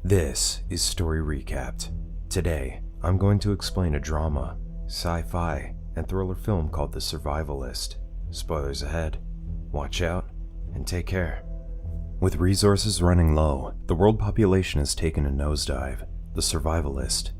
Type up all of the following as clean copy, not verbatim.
This is Story Recapped. Today, I'm going to explain a drama, sci-fi, and thriller film called The Survivalist. Spoilers ahead. Watch out, and take care. With resources running low, the world population has taken a nosedive. The Survivalist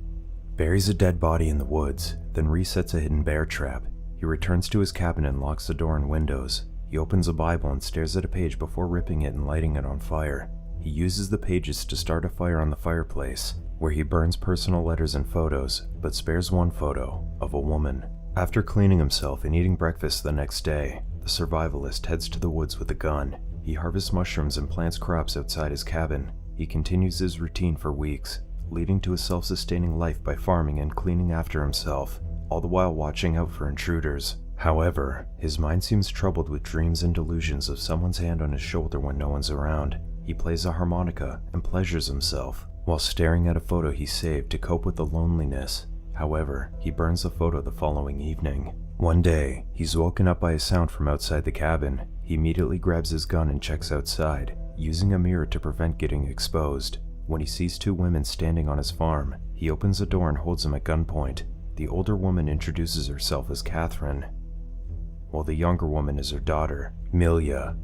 buries a dead body in the woods, then resets a hidden bear trap. He returns to his cabin and locks the door and windows. He opens a Bible and stares at a page before ripping it and lighting it on fire. He uses the pages to start a fire on the fireplace, where he burns personal letters and photos, but spares one photo of a woman. After cleaning himself and eating breakfast the next day, the survivalist heads to the woods with a gun. He harvests mushrooms and plants crops outside his cabin. He continues his routine for weeks, leading to a self-sustaining life by farming and cleaning after himself, all the while watching out for intruders. However, his mind seems troubled with dreams and delusions of someone's hand on his shoulder when no one's around. He plays a harmonica and pleasures himself while staring at a photo he saved to cope with the loneliness. However, he burns the photo the following evening. One day, he's woken up by a sound from outside the cabin. He immediately grabs his gun and checks outside, using a mirror to prevent getting exposed. When he sees two women standing on his farm, he opens the door and holds them at gunpoint. The older woman introduces herself as Catherine, while the younger woman is her daughter, Milia.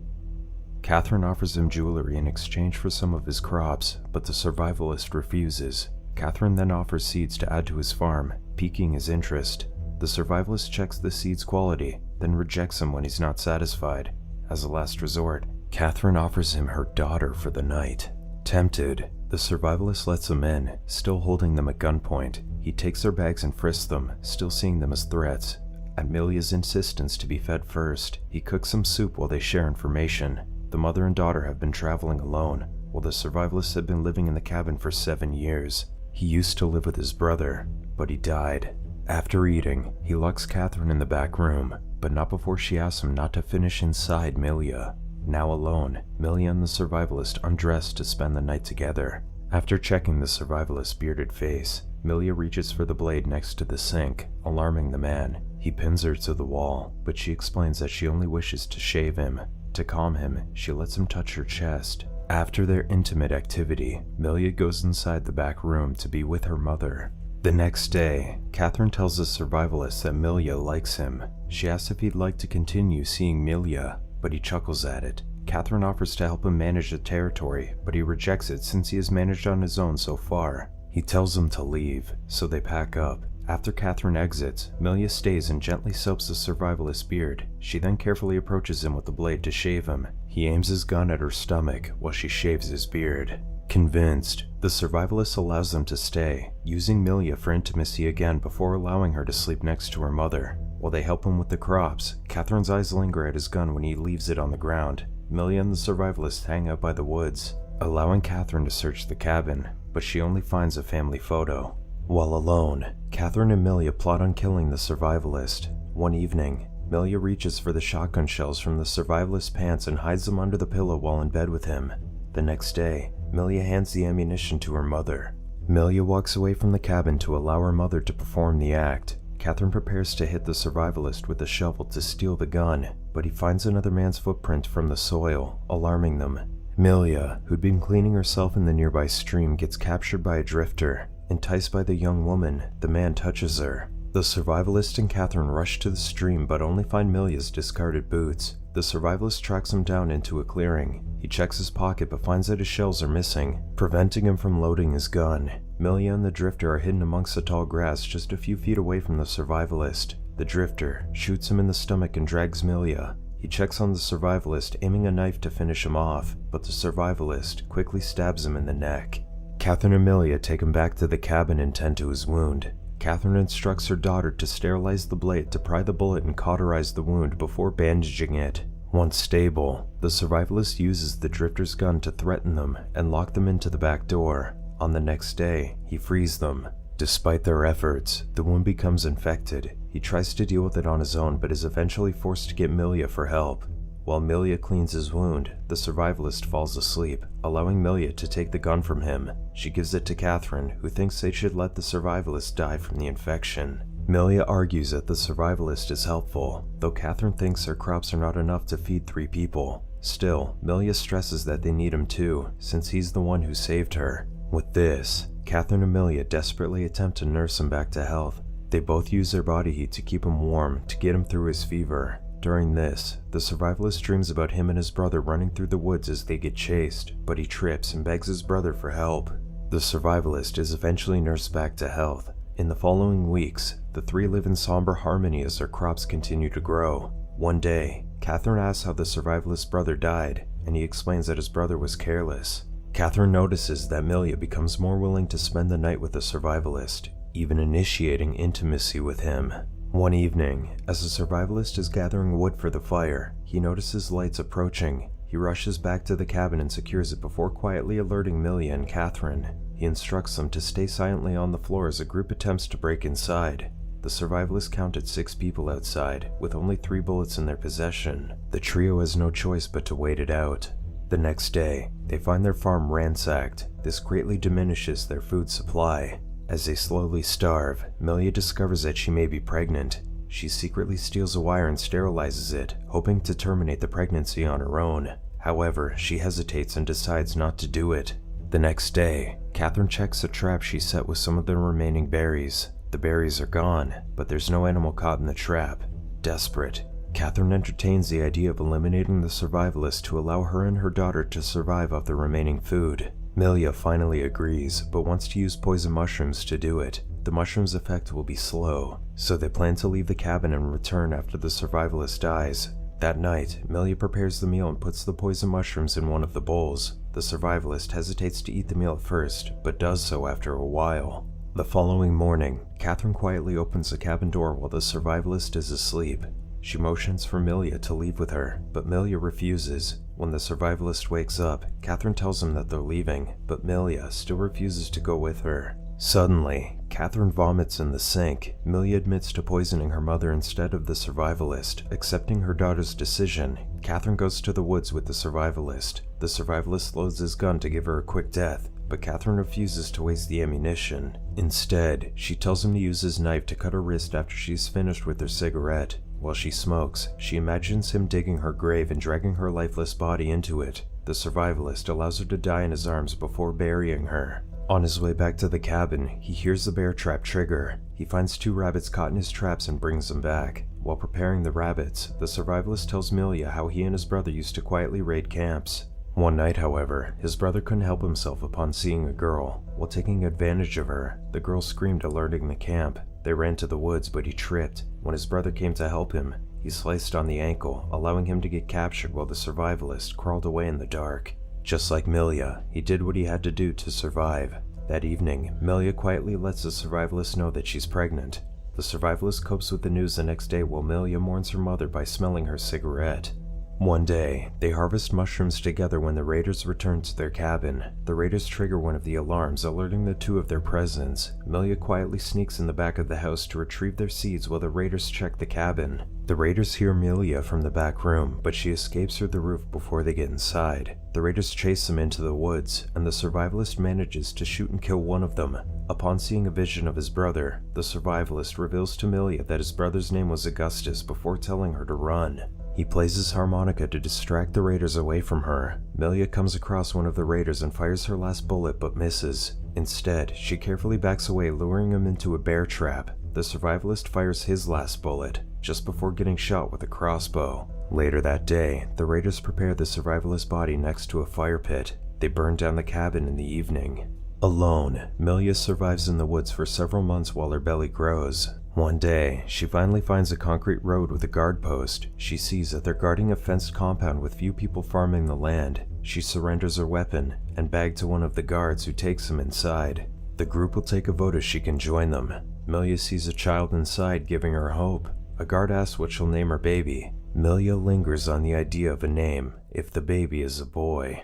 Catherine offers him jewelry in exchange for some of his crops, but the survivalist refuses. Catherine then offers seeds to add to his farm, piquing his interest. The survivalist checks the seeds' quality, then rejects them when he's not satisfied. As a last resort, Catherine offers him her daughter for the night. Tempted, the survivalist lets them in, still holding them at gunpoint. He takes their bags and frisks them, still seeing them as threats. At Milia's insistence to be fed first, he cooks some soup while they share information. The mother and daughter have been traveling alone, while the survivalist had been living in the cabin for 7 years. He used to live with his brother, but he died. After eating, he locks Catherine in the back room, but not before she asks him not to finish inside Milia. Now alone, Milia and the survivalist undress to spend the night together. After checking the survivalist's bearded face, Milia reaches for the blade next to the sink, alarming the man. He pins her to the wall, but she explains that she only wishes to shave him. To calm him, she lets him touch her chest. After their intimate activity, Milia goes inside the back room to be with her mother. The next day, Catherine tells the survivalist that Milia likes him. She asks if he'd like to continue seeing Milia, but he chuckles at it. Catherine offers to help him manage the territory, but he rejects it since he has managed on his own so far. He tells them to leave, so they pack up. After Catherine exits, Milia stays and gently soaps the survivalist's beard. She then carefully approaches him with the blade to shave him. He aims his gun at her stomach while she shaves his beard. Convinced, the survivalist allows them to stay, using Milia for intimacy again before allowing her to sleep next to her mother. While they help him with the crops, Catherine's eyes linger at his gun when he leaves it on the ground. Milia and the survivalist hang out by the woods, allowing Catherine to search the cabin, but she only finds a family photo. While alone, Catherine and Milia plot on killing the survivalist. One evening, Milia reaches for the shotgun shells from the survivalist's pants and hides them under the pillow while in bed with him. The next day, Milia hands the ammunition to her mother. Milia walks away from the cabin to allow her mother to perform the act. Catherine prepares to hit the survivalist with a shovel to steal the gun, but he finds another man's footprint from the soil, alarming them. Milia, who'd been cleaning herself in the nearby stream, gets captured by a drifter. Enticed by the young woman, the man touches her. The survivalist and Catherine rush to the stream but only find Milia's discarded boots. The survivalist tracks him down into a clearing. He checks his pocket but finds that his shells are missing, preventing him from loading his gun. Milia and the drifter are hidden amongst the tall grass just a few feet away from the survivalist. The drifter shoots him in the stomach and drags Milia. He checks on the survivalist, aiming a knife to finish him off, but the survivalist quickly stabs him in the neck. Catherine and Milia take him back to the cabin and tend to his wound. Catherine instructs her daughter to sterilize the blade to pry the bullet and cauterize the wound before bandaging it. Once stable, the survivalist uses the drifter's gun to threaten them and lock them into the back door. On the next day, he frees them. Despite their efforts, the wound becomes infected. He tries to deal with it on his own but is eventually forced to get Milia for help. While Milia cleans his wound, the survivalist falls asleep, allowing Milia to take the gun from him. She gives it to Catherine, who thinks they should let the survivalist die from the infection. Milia argues that the survivalist is helpful, though Catherine thinks her crops are not enough to feed 3 people. Still, Milia stresses that they need him too, since he's the one who saved her. With this, Catherine and Millia desperately attempt to nurse him back to health. They both use their body heat to keep him warm to get him through his fever. During this, the survivalist dreams about him and his brother running through the woods as they get chased, but he trips and begs his brother for help. The survivalist is eventually nursed back to health. In the following weeks, the three live in somber harmony as their crops continue to grow. One day, Catherine asks how the survivalist's brother died, and he explains that his brother was careless. Catherine notices that Millia becomes more willing to spend the night with the survivalist, even initiating intimacy with him. One evening, as the survivalist is gathering wood for the fire, he notices lights approaching. He rushes back to the cabin and secures it before quietly alerting Millia and Catherine. He instructs them to stay silently on the floor as a group attempts to break inside. The survivalists counted 6 people outside, with only 3 bullets in their possession. The trio has no choice but to wait it out. The next day, they find their farm ransacked. This greatly diminishes their food supply. As they slowly starve, Millia discovers that she may be pregnant. She secretly steals a wire and sterilizes it, hoping to terminate the pregnancy on her own. However, she hesitates and decides not to do it. The next day, Catherine checks a trap she set with some of the remaining berries. The berries are gone, but there's no animal caught in the trap. Desperate, Catherine entertains the idea of eliminating the survivalist to allow her and her daughter to survive off the remaining food. Millia finally agrees, but wants to use poison mushrooms to do it. The mushroom's effect will be slow, so they plan to leave the cabin and return after the survivalist dies. That night, Millia prepares the meal and puts the poison mushrooms in one of the bowls. The survivalist hesitates to eat the meal at first, but does so after a while. The following morning, Catherine quietly opens the cabin door while the survivalist is asleep. She motions for Millia to leave with her, but Millia refuses. When the survivalist wakes up, Catherine tells him that they're leaving, but Millia still refuses to go with her. Suddenly, Catherine vomits in the sink. Millia admits to poisoning her mother instead of the survivalist. Accepting her daughter's decision, Catherine goes to the woods with the survivalist. The survivalist loads his gun to give her a quick death, but Catherine refuses to waste the ammunition. Instead, she tells him to use his knife to cut her wrist after she's finished with her cigarette. While she smokes, she imagines him digging her grave and dragging her lifeless body into it. The survivalist allows her to die in his arms before burying her. On his way back to the cabin, he hears the bear trap trigger. He finds 2 rabbits caught in his traps and brings them back. While preparing the rabbits, the survivalist tells Millia how he and his brother used to quietly raid camps. One night, however, his brother couldn't help himself upon seeing a girl. While taking advantage of her, the girl screamed, alerting the camp. They ran to the woods, but he tripped. When his brother came to help him, he sliced on the ankle, allowing him to get captured while the survivalist crawled away in the dark. Just like Millia, he did what he had to do to survive. That evening, Millia quietly lets the survivalist know that she's pregnant. The survivalist copes with the news the next day while Millia mourns her mother by smelling her cigarette. One day, they harvest mushrooms together when the raiders return to their cabin. The raiders trigger one of the alarms, alerting the 2 of their presence. Millia quietly sneaks in the back of the house to retrieve their seeds while the raiders check the cabin. The raiders hear Millia from the back room, but she escapes through the roof before they get inside. The raiders chase them into the woods, and the survivalist manages to shoot and kill one of them. Upon seeing a vision of his brother, the survivalist reveals to Millia that his brother's name was Augustus before telling her to run. He plays his harmonica to distract the raiders away from her. Millia comes across one of the raiders and fires her last bullet but misses. Instead, she carefully backs away, luring him into a bear trap. The survivalist fires his last bullet, just before getting shot with a crossbow. Later that day, the raiders prepare the survivalist's body next to a fire pit. They burn down the cabin in the evening. Alone, Millia survives in the woods for several months while her belly grows. One day, she finally finds a concrete road with a guard post. She sees that they're guarding a fenced compound with few people farming the land. She surrenders her weapon and bag to one of the guards, who takes him inside. The group will take a vote if she can join them. Millia sees a child inside, giving her hope. A guard asks what she'll name her baby. Millia lingers on the idea of a name, if the baby is a boy.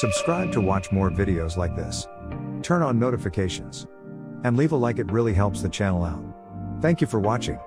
Subscribe to watch more videos like this. Turn on notifications. And leave a like, it really helps the channel out. Thank you for watching.